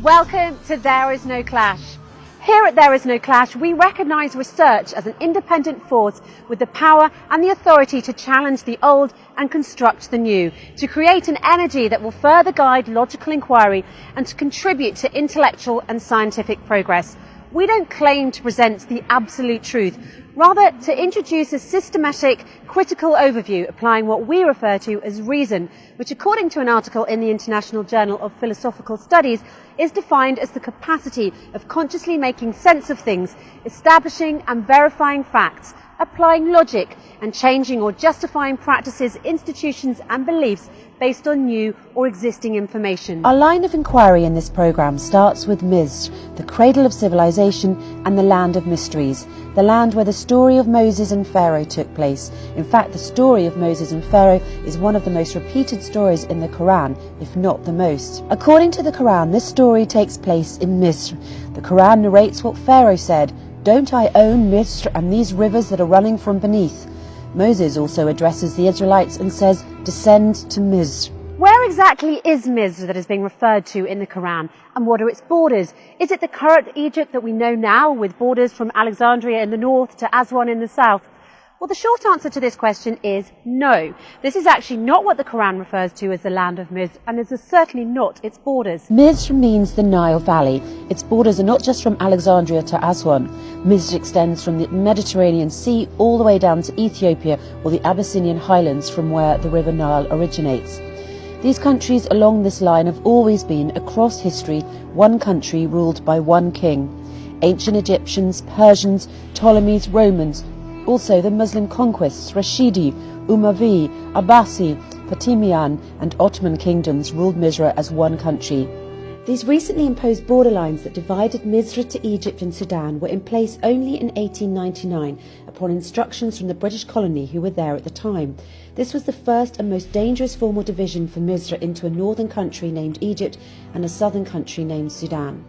Welcome to There Is No Clash. Here at There Is No Clash, we recognise research as an independent force with the power and the authority to challenge the old and construct the new, to create an energy that will further guide logical inquiry and to contribute to intellectual and scientific progress. We don't claim to present the absolute truth, rather to introduce a systematic, critical overview applying what we refer to as reason, which according to an article in the International Journal of Philosophical Studies is defined as the capacity of consciously making sense of things, establishing and verifying facts, applying logic and changing or justifying practices, institutions and beliefs based on new or existing information. Our line of inquiry in this programme starts with Misr, the cradle of civilization and the land of mysteries, the land where the story of Moses and Pharaoh took place. In fact, the story of Moses and Pharaoh is one of the most repeated stories in the Quran, if not the most. According to the Quran, this story takes place in Misr. The Quran narrates what Pharaoh said, "Don't I own Misr and these rivers that are running from beneath?" Moses also addresses the Israelites and says, "Descend to Misr." Where exactly is Misr that is being referred to in the Quran, and what are its borders? Is it the current Egypt that we know now, with borders from Alexandria in the north to Aswan in the south? Well, the short answer to this question is no. This is actually not what the Quran refers to as the land of Misr, and this is certainly not its borders. Misr means the Nile Valley. Its borders are not just from Alexandria to Aswan. Misr extends from the Mediterranean Sea all the way down to Ethiopia or the Abyssinian highlands from where the River Nile originates. These countries along this line have always been, across history, one country ruled by one king. Ancient Egyptians, Persians, Ptolemies, Romans, also the Muslim conquests, Rashidi, Umayyads, Abbasi, Fatimiyyan and Ottoman kingdoms ruled Misr as one country. These recently imposed borderlines that divided Misr to Egypt and Sudan were in place only in 1899 upon instructions from the British colony who were there at the time. This was the first and most dangerous formal division for Misr into a northern country named Egypt and a southern country named Sudan.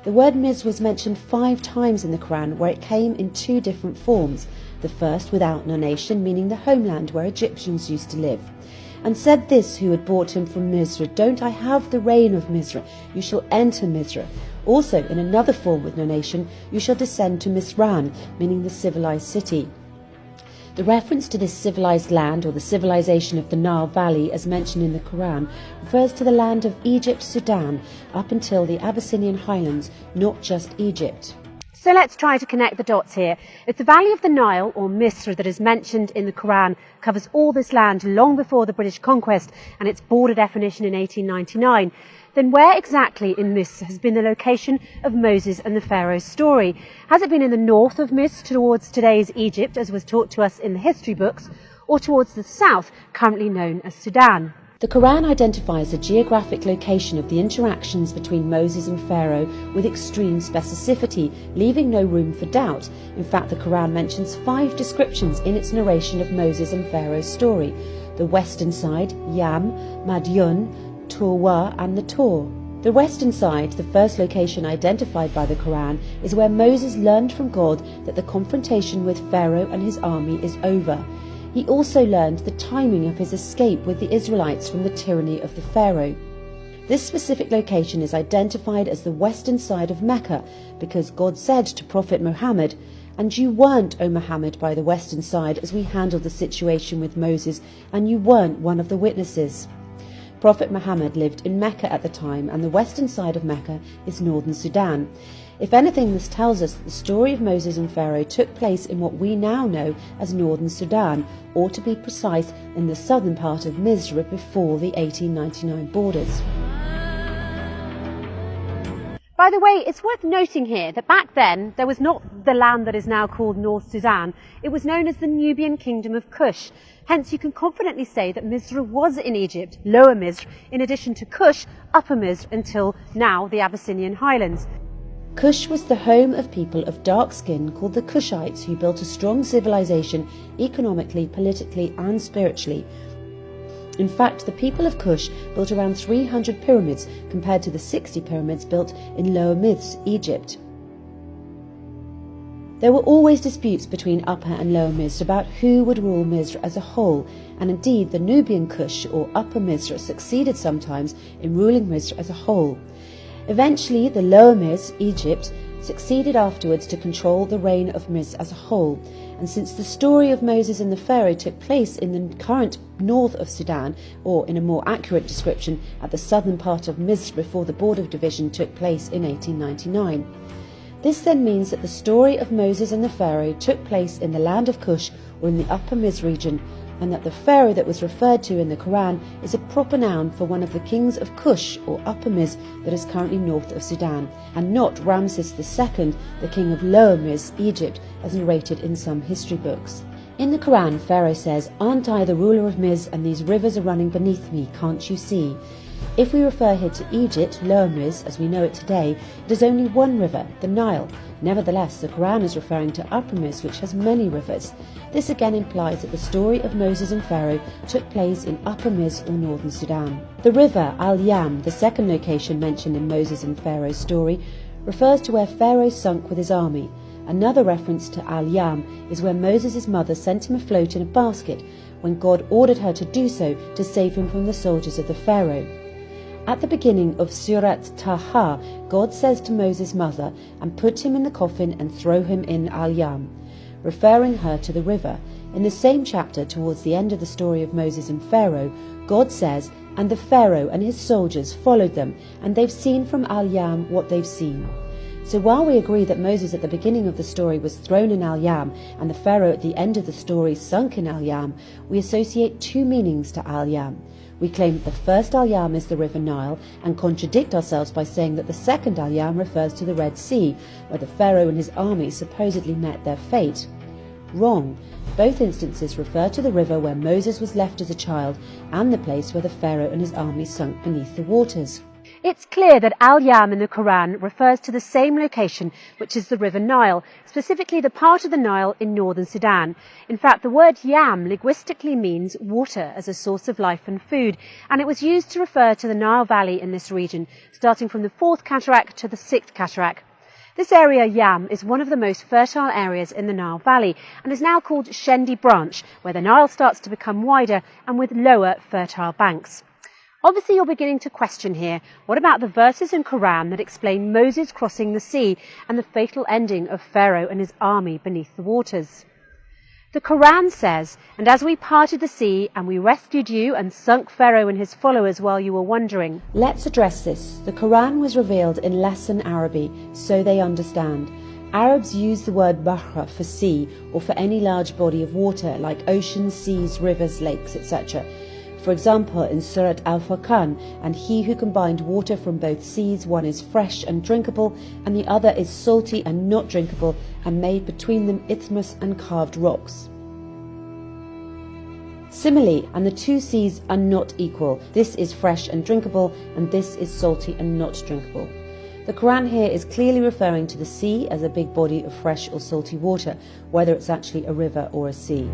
The word Misr was mentioned 5 times in the Quran, where it came in 2 different forms. The first without nonation, meaning the homeland where Egyptians used to live. And said this who had brought him from Misr, "Don't I have the reign of Misr? You shall enter Misr." Also, in another form with nonation, "You shall descend to Misran," meaning the civilized city. The reference to this civilized land, or the civilization of the Nile Valley, as mentioned in the Quran, refers to the land of Egypt, Sudan, up until the Abyssinian highlands, not just Egypt. So let's try to connect the dots here. If the valley of the Nile, or Misr, that is mentioned in the Quran covers all this land long before the British conquest and its border definition in 1899, then where exactly in Misr has been the location of Moses and the Pharaoh's story? Has it been in the north of Misr towards today's Egypt, as was taught to us in the history books, or towards the south, currently known as Sudan? The Quran identifies the geographic location of the interactions between Moses and Pharaoh with extreme specificity, leaving no room for doubt. In fact, the Quran mentions 5 descriptions in its narration of Moses and Pharaoh's story: the western side, Yam, Madyun, Turwa and the Tor. The western side, the first location identified by the Quran, is where Moses learned from God that the confrontation with Pharaoh and his army is over. He also learned the timing of his escape with the Israelites from the tyranny of the Pharaoh. This specific location is identified as the western side of Mecca because God said to Prophet Muhammad, "And you weren't, O Muhammad, by the western side as we handled the situation with Moses, and you weren't one of the witnesses." Prophet Muhammad lived in Mecca at the time, and the western side of Mecca is northern Sudan. If anything, this tells us that the story of Moses and Pharaoh took place in what we now know as northern Sudan, or to be precise, in the southern part of Misr before the 1899 borders. By the way, it's worth noting here that back then there was not the land that is now called North Sudan. It was known as the Nubian Kingdom of Kush. Hence you can confidently say that Misr was in Egypt, Lower Misr, in addition to Kush, Upper Misr, until now the Abyssinian highlands. Kush was the home of people of dark skin called the Kushites, who built a strong civilization economically, politically and spiritually. In fact, the people of Kush built around 300 pyramids compared to the 60 pyramids built in Lower Misr, Egypt. There were always disputes between Upper and Lower Misr about who would rule Misr as a whole, and indeed the Nubian Kush or Upper Misr succeeded sometimes in ruling Misr as a whole. Eventually, the Lower Miz, Egypt, succeeded afterwards to control the reign of Miz as a whole. And since the story of Moses and the Pharaoh took place in the current north of Sudan, or in a more accurate description, at the southern part of Miz before the border division took place in 1899. This then means that the story of Moses and the Pharaoh took place in the land of Cush, or in the Upper Miz region, and that the Pharaoh that was referred to in the Quran is a proper noun for one of the kings of Cush, or Upper Miz, that is currently north of Sudan, and not Ramses II, the king of Lower Miz, Egypt, as narrated in some history books. In the Quran, Pharaoh says, "Aren't I the ruler of Miz, and these rivers are running beneath me, can't you see?" If we refer here to Egypt, Lower Miz, as we know it today, it is only one river, the Nile. Nevertheless, the Quran is referring to Upper Miz, which has many rivers. This again implies that the story of Moses and Pharaoh took place in Upper Miz or northern Sudan. The river Al-Yam, the second location mentioned in Moses and Pharaoh's story, refers to where Pharaoh sunk with his army. Another reference to Al-Yam is where Moses' mother sent him afloat in a basket when God ordered her to do so to save him from the soldiers of the Pharaoh. At the beginning of Surat Taha, God says to Moses' mother, "And put him in the coffin and throw him in Al-Yam," referring her to the river. In the same chapter, towards the end of the story of Moses and Pharaoh, God says, "And the Pharaoh and his soldiers followed them, and they've seen from Al-Yam what they've seen." So while we agree that Moses at the beginning of the story was thrown in Al-Yam and the Pharaoh at the end of the story sunk in Al-Yam, we associate two meanings to Al-Yam. We claim that the first Al-Yam is the River Nile and contradict ourselves by saying that the second Al-Yam refers to the Red Sea, where the Pharaoh and his army supposedly met their fate. Wrong. Both instances refer to the river where Moses was left as a child and the place where the Pharaoh and his army sunk beneath the waters. It's clear that Al-Yam in the Quran refers to the same location, which is the River Nile, specifically the part of the Nile in northern Sudan. In fact, the word yam linguistically means water as a source of life and food, and it was used to refer to the Nile Valley in this region, starting from the 4th cataract to the 6th cataract. This area, Yam, is one of the most fertile areas in the Nile Valley and is now called Shendi Branch, where the Nile starts to become wider and with lower fertile banks. Obviously, you're beginning to question here, what about the verses in Quran that explain Moses crossing the sea and the fatal ending of Pharaoh and his army beneath the waters? The Quran says, "And as we parted the sea, and we rescued you and sunk Pharaoh and his followers while you were wandering." Let's address this. The Quran was revealed in Lesson Arabic, so they understand. Arabs use the word bahra for sea, or for any large body of water, like oceans, seas, rivers, lakes, etc. For example, in Surat Al-Furqan, "And he who combined water from both seas, one is fresh and drinkable, and the other is salty and not drinkable, and made between them isthmus and carved rocks." Similarly, "And the two seas are not equal. This is fresh and drinkable, and this is salty and not drinkable." The Quran here is clearly referring to the sea as a big body of fresh or salty water, whether it's actually a river or a sea.